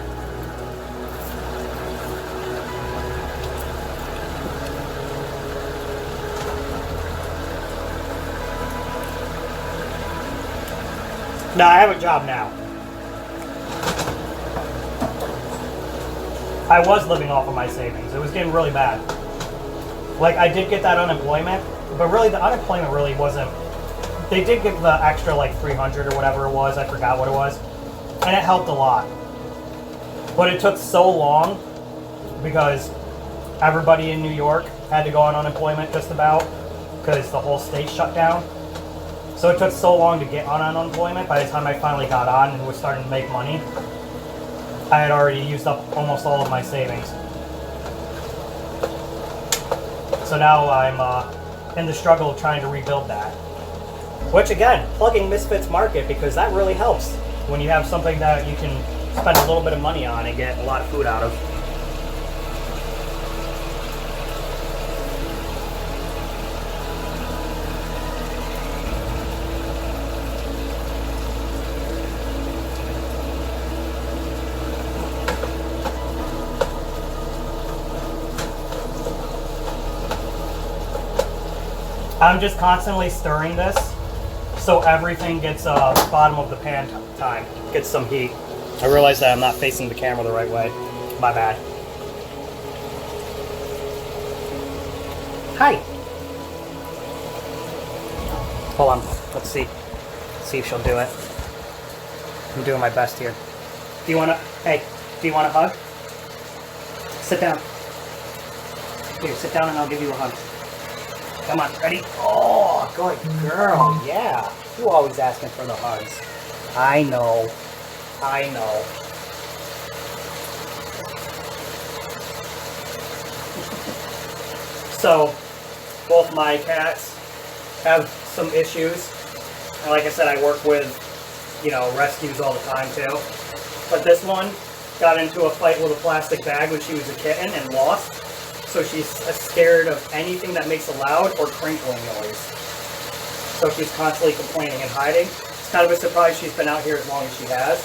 No, I have a job now. I was living off of my savings. It was getting really bad. Like, I did get that unemployment, but really the unemployment really wasn't. They did give the extra like 300 or whatever it was. I forgot what it was, and it helped a lot. But it took so long because everybody in New York had to go on unemployment just about because the whole state shut down. So it took so long to get on unemployment. By the time I finally got on and was starting to make money, I had already used up almost all of my savings. So now I'm in the struggle of trying to rebuild that. Which again, plugging Misfits Market, because that really helps when you have something that you can spend a little bit of money on and get a lot of food out of. I'm just constantly stirring this so everything gets bottom of the pan time, gets some heat. I realize that I'm not facing the camera the right way. My bad. Hi. Hold on. Let's see. See if she'll do it. I'm doing my best here. Do you want to? Hey, do you want a hug? Sit down. Here, sit down and I'll give you a hug. Come on, ready? Oh, good girl. Yeah. You always asking for the hugs. I know. I know. So, both my cats have some issues. And like I said, I work with, rescues all the time too. But this one got into a fight with a plastic bag when she was a kitten and lost. So she's scared of anything that makes a loud or crinkling noise. So she's constantly complaining and hiding. It's kind of a surprise she's been out here as long as she has.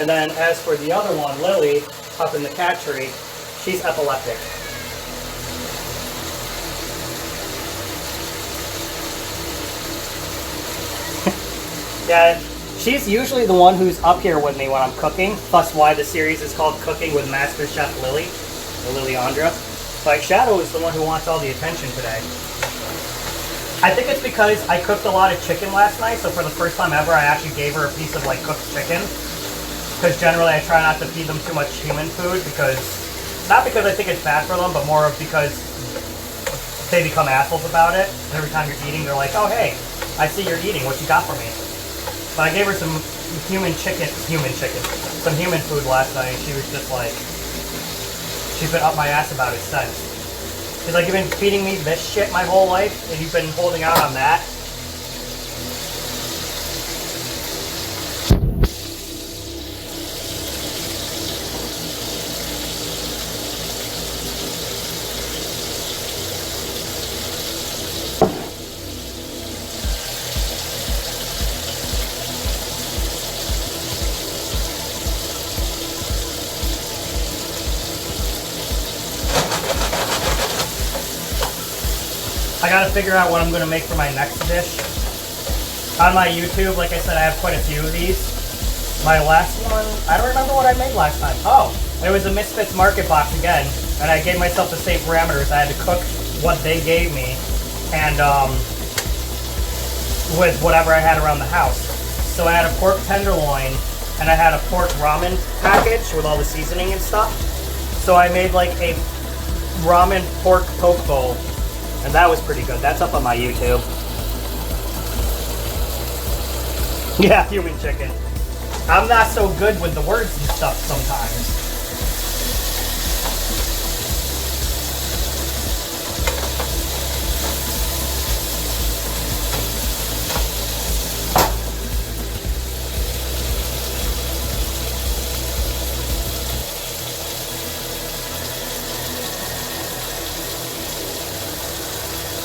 And then as for the other one, Lily, up in the cat tree, she's epileptic. Yeah, she's usually the one who's up here with me when I'm cooking. Plus why the series is called Cooking with MasterChef Lily, or Liliandra. But Shaedow is the one who wants all the attention today. I think it's because I cooked a lot of chicken last night, so for the first time ever, I actually gave her a piece of cooked chicken. Because generally I try not to feed them too much human food, not because I think it's bad for them, but more because they become assholes about it. And every time you're eating, they're like, oh hey, I see you're eating, what you got for me? But I gave her some human food last night, and she was just like, she's been up my ass about it since. She's like, you've been feeding me this shit my whole life, and you've been holding out on that? I gotta figure out what I'm gonna make for my next dish. On my YouTube, like I said, I have quite a few of these. My last one, I don't remember what I made last time. Oh, it was a Misfits Market box again. and I gave myself the same parameters. I had to cook what they gave me, and with whatever I had around the house. So I had a pork tenderloin, and I had a pork ramen package with all the seasoning and stuff. So I made like a ramen pork poke bowl, and that was pretty good. That's up on my YouTube. Yeah, human chicken. I'm not so good with the words and stuff sometimes.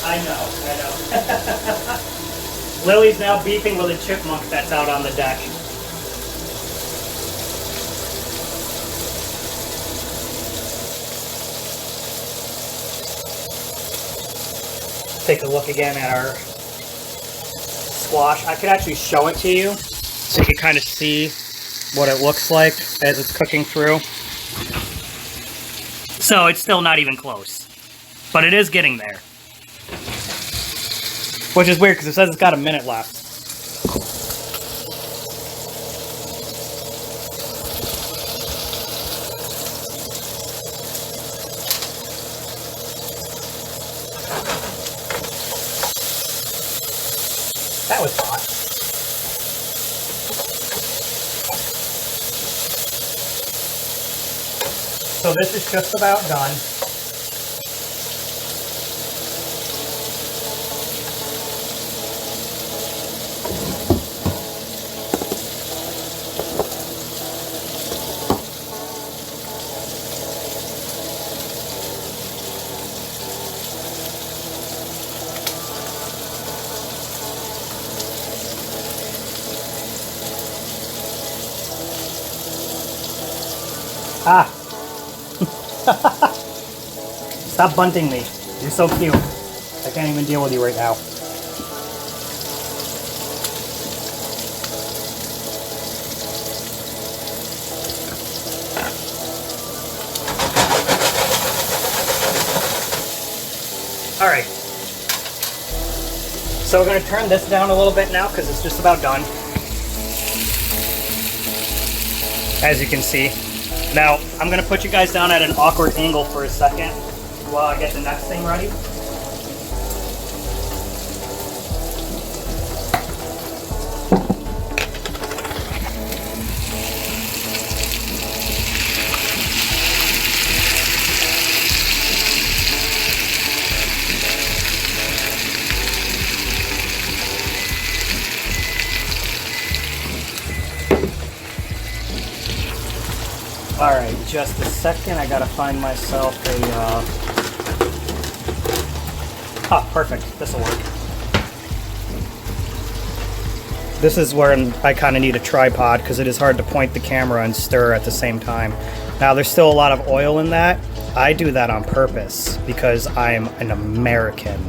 I know. Lily's now beefing with a chipmunk that's out on the deck. Take a look again at our squash. I could actually show it to you so you can kind of see what it looks like as it's cooking through. So it's still not even close, but it is getting there. Which is weird because it says it's got a minute left. That was hot. So this is just about done. Ah! Stop bunting me. You're so cute. I can't even deal with you right now. Alright. So we're going to turn this down a little bit now because it's just about done. As you can see. Now, I'm going to put you guys down at an awkward angle for a second while I get the next thing ready. Alright, just a second, I gotta find myself a, perfect, this'll work. This is where I kinda need a tripod, because it is hard to point the camera and stir at the same time. Now, there's still a lot of oil in that. I do that on purpose, because I'm an American.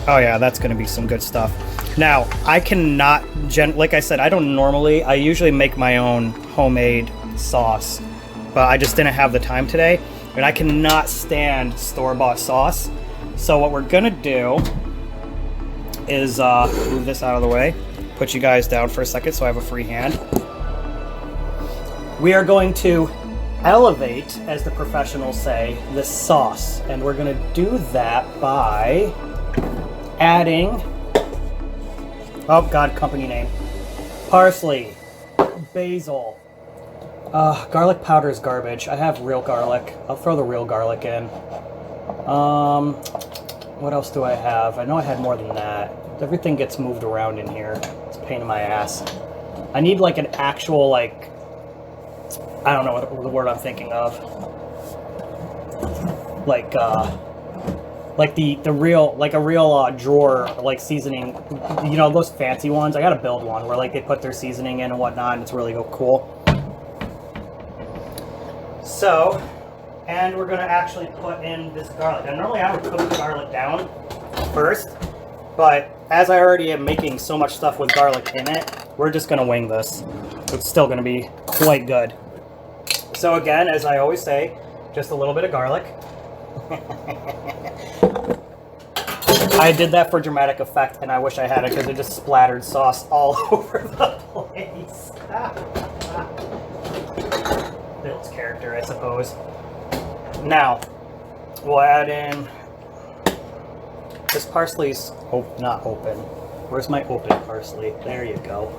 Oh yeah, that's gonna be some good stuff. Now, I cannot, like I said, I usually make my own homemade sauce, but I just didn't have the time today, and I cannot stand store-bought sauce. So what we're gonna do is move this out of the way, put you guys down for a second so I have a free hand. We are going to elevate, as the professionals say, the sauce, and we're gonna do that by adding, oh god, company name, parsley, basil, garlic powder is garbage. I have real garlic. I'll throw the real garlic in. What else do I have? I know I had more than that. Everything gets moved around in here. It's a pain in my ass. I need like an actual, like, I don't know what the word I'm thinking of. Like the real, like a real drawer, like seasoning, you know, those fancy ones. I gotta build one where like they put their seasoning in and whatnot, and it's really cool. So, and we're gonna actually put in this garlic. And normally I would cook the garlic down first, but as I already am making so much stuff with garlic in it, we're just gonna wing this. It's still gonna be quite good. So again, as I always say, just a little bit of garlic. I did that for dramatic effect, and I wish I had it because it just splattered sauce all over the place. Builds character, I suppose. Now, we'll add in this parsley's not open. Where's my open parsley? There you go.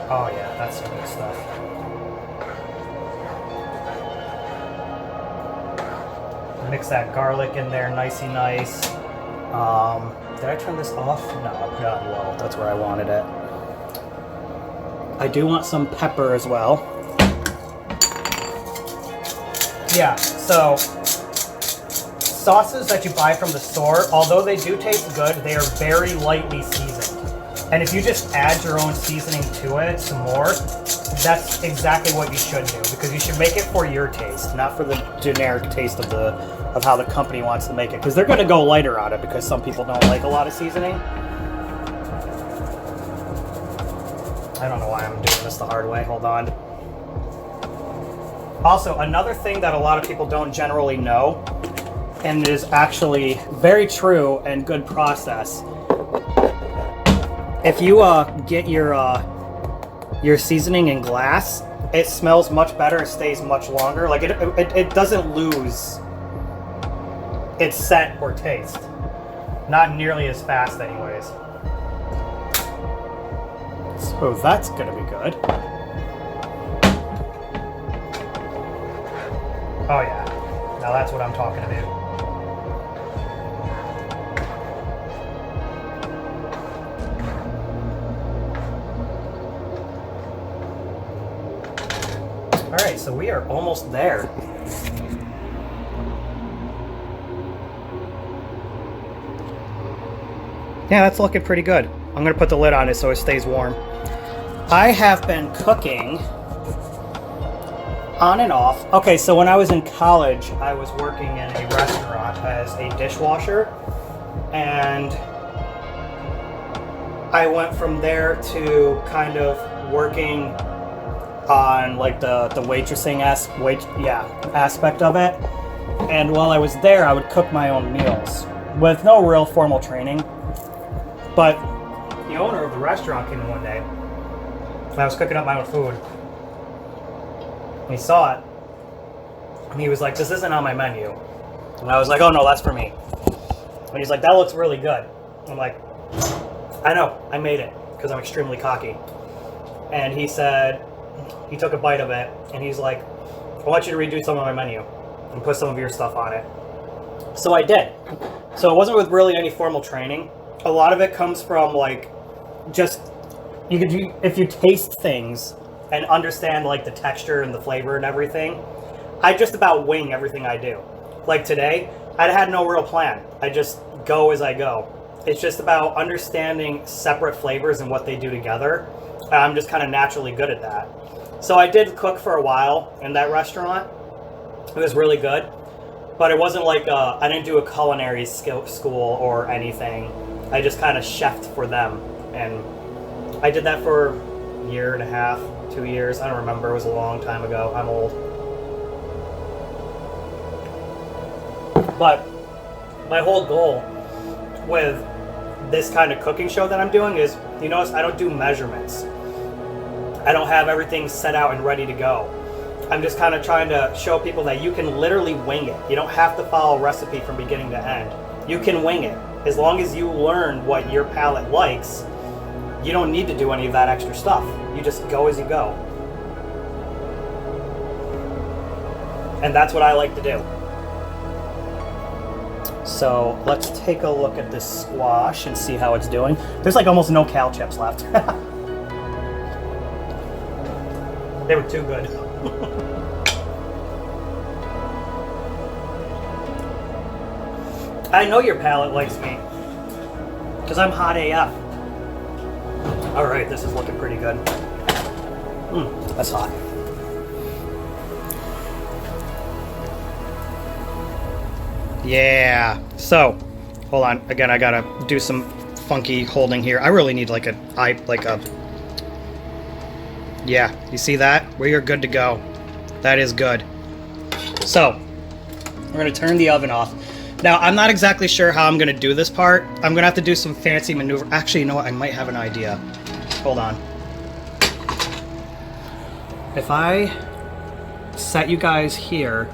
Oh yeah, that's some good stuff. Mix that garlic in there nicey nice. Did I turn this off? No, I put it on low. That's where I wanted it. I do want some pepper as well. Yeah, so sauces that you buy from the store, although they do taste good, they are very lightly seasoned. And if you just add your own seasoning to it some more, that's exactly what you should do, because you should make it for your taste, not for the generic taste of how the company wants to make it, because they're going to go lighter on it because some people don't like a lot of seasoning. I don't know why I'm doing this the hard way. Hold on. Also, another thing that a lot of people don't generally know, and it is actually very true and good process. If you get your seasoning in glass, it smells much better. It stays much longer. Like it doesn't lose its scent or taste. Not nearly as fast, anyways. So that's gonna be good. Oh yeah, now that's what I'm talking about. Alright, so we are almost there. Yeah, that's looking pretty good. I'm gonna put the lid on it so it stays warm. I have been cooking on and off. Okay, so when I was in college, I was working in a restaurant as a dishwasher, and I went from there to kind of working on like the waitressing aspect of it. And while I was there, I would cook my own meals with no real formal training. But the owner of the restaurant came in one day, and I was cooking up my own food. And he saw it, and he was like, "This isn't on my menu." And I was like, "Oh no, that's for me." And he's like, "That looks really good." I'm like, "I know, I made it," because I'm extremely cocky. And he said, he took a bite of it, and he's like, "I want you to redo some of my menu and put some of your stuff on it." So I did. So it wasn't with really any formal training. A lot of it comes from like, just, if you taste things and understand like the texture and the flavor and everything, I just about wing everything I do. Like today, I had no real plan. I just go as I go. It's just about understanding separate flavors and what they do together. I'm just kind of naturally good at that. So I did cook for a while in that restaurant. It was really good, but it wasn't like I didn't do a culinary school or anything. I just kind of chefed for them, and I did that for a year and a half, 2 years. I don't remember. It was a long time ago. I'm old. But my whole goal with this kind of cooking show that I'm doing is, you notice I don't do measurements. I don't have everything set out and ready to go. I'm just kind of trying to show people that you can literally wing it. You don't have to follow a recipe from beginning to end. You can wing it. As long as you learn what your palate likes, you don't need to do any of that extra stuff. You just go as you go. And that's what I like to do. So let's take a look at this squash and see how it's doing. There's like almost no Kale chips left. They were too good. I know your palate likes me, because I'm hot AF. Alright, this is looking pretty good. That's hot. Yeah. So, hold on. Again, I gotta do some funky holding here. I really need like a Yeah, you see that? We are good to go. That is good. So, we're going to turn the oven off. Now, I'm not exactly sure how I'm going to do this part. I'm going to have to do some fancy maneuver. Actually, you know what? I might have an idea. Hold on. If I set you guys here...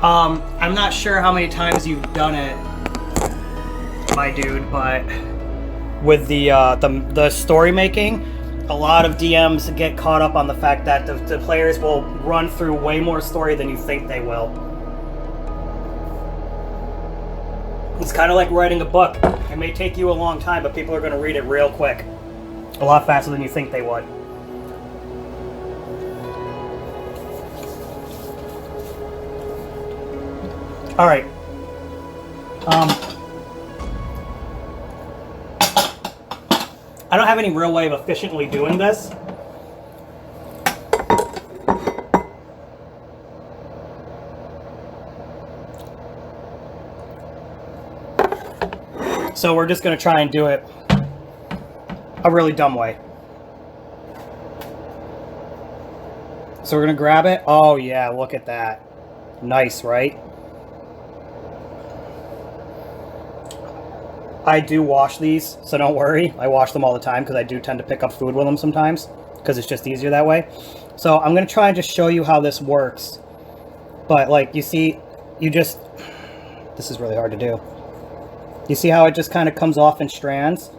I'm not sure how many times you've done it, my dude, but with the story making, a lot of DMs get caught up on the fact that the players will run through way more story than you think they will. It's kind of like writing a book. It may take you a long time, but people are going to read it real quick. A lot faster than you think they would. All right. I don't have any real way of efficiently doing this. So we're just going to try and do it a really dumb way. So we're going to grab it. Oh yeah, look at that. Nice, right? I do wash these, so don't worry. I wash them all the time because I do tend to pick up food with them sometimes because it's just easier that way. So I'm going to try and just show you how this works. But like you see, this is really hard to do. You see how it just kind of comes off in strands?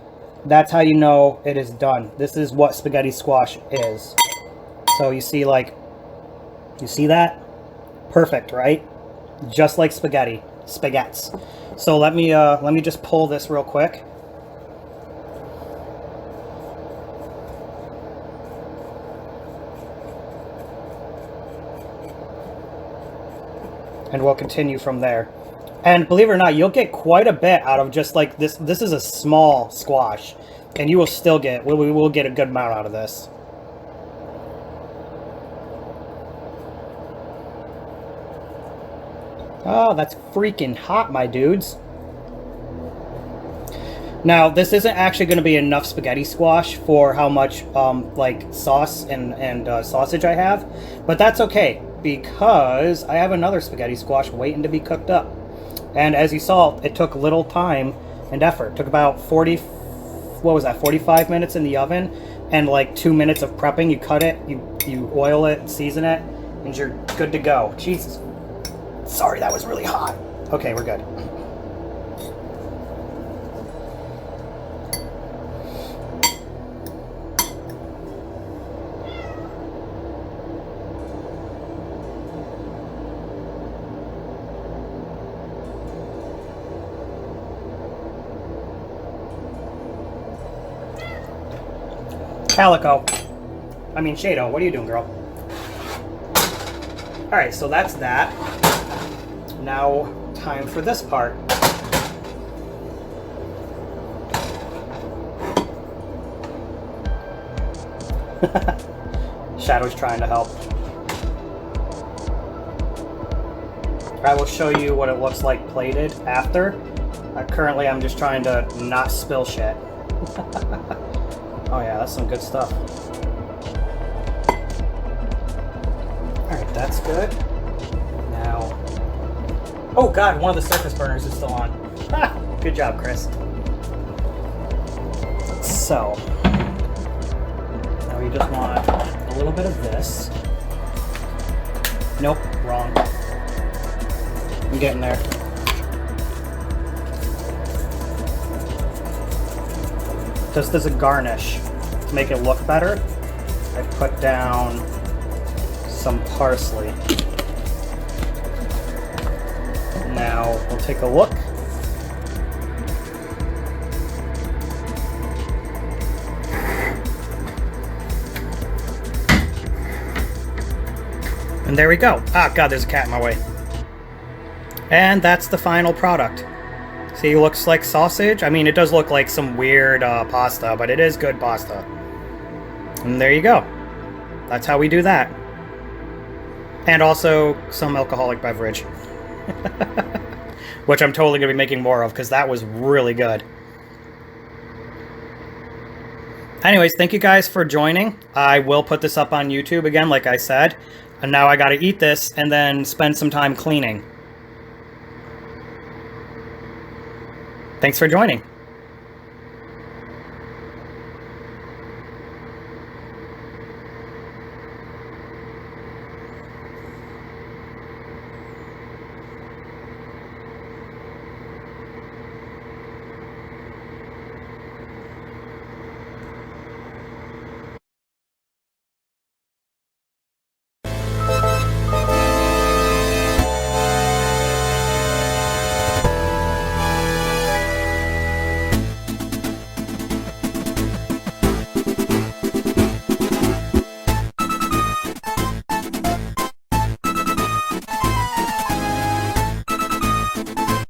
That's how you know it is done. This is what spaghetti squash is. So you see you see that? Perfect, right? Just like spaghetti. Spaghettis. So let me just pull this real quick. And we'll continue from there. And believe it or not, you'll get quite a bit out of just like this. This is a small squash, and you will still get, we will get a good amount out of this. Oh, that's freaking hot, my dudes. Now, this isn't actually going to be enough spaghetti squash for how much like sauce and sausage I have, but that's okay because I have another spaghetti squash waiting to be cooked up. And as you saw, it took little time and effort. It took about 45 minutes in the oven and like 2 minutes of prepping. You cut it, you oil it, season it, and you're good to go. Jesus. Sorry, that was really hot. Okay, we're good. Shaedow, what are you doing, girl? Alright, so that's that. Now, time for this part. Shadow's trying to help. I will show you what it looks like plated after. Currently, I'm just trying to not spill shit. Oh yeah, that's some good stuff. Alright, that's good. Now... Oh god, one of the surface burners is still on. Good job, Chris. So... Now you just want a little bit of this. Nope, wrong. I'm getting there. Just as a garnish, to make it look better, I put down some parsley. Now we'll take a look. And there we go. Ah, God, there's a cat in my way. And that's the final product. See, it looks like sausage. I mean, it does look like some weird pasta, but it is good pasta. And there you go. That's how we do that. And also some alcoholic beverage. Which I'm totally going to be making more of because that was really good. Anyways, thank you guys for joining. I will put this up on YouTube again, like I said. And now I got to eat this and then spend some time cleaning. Thanks for joining.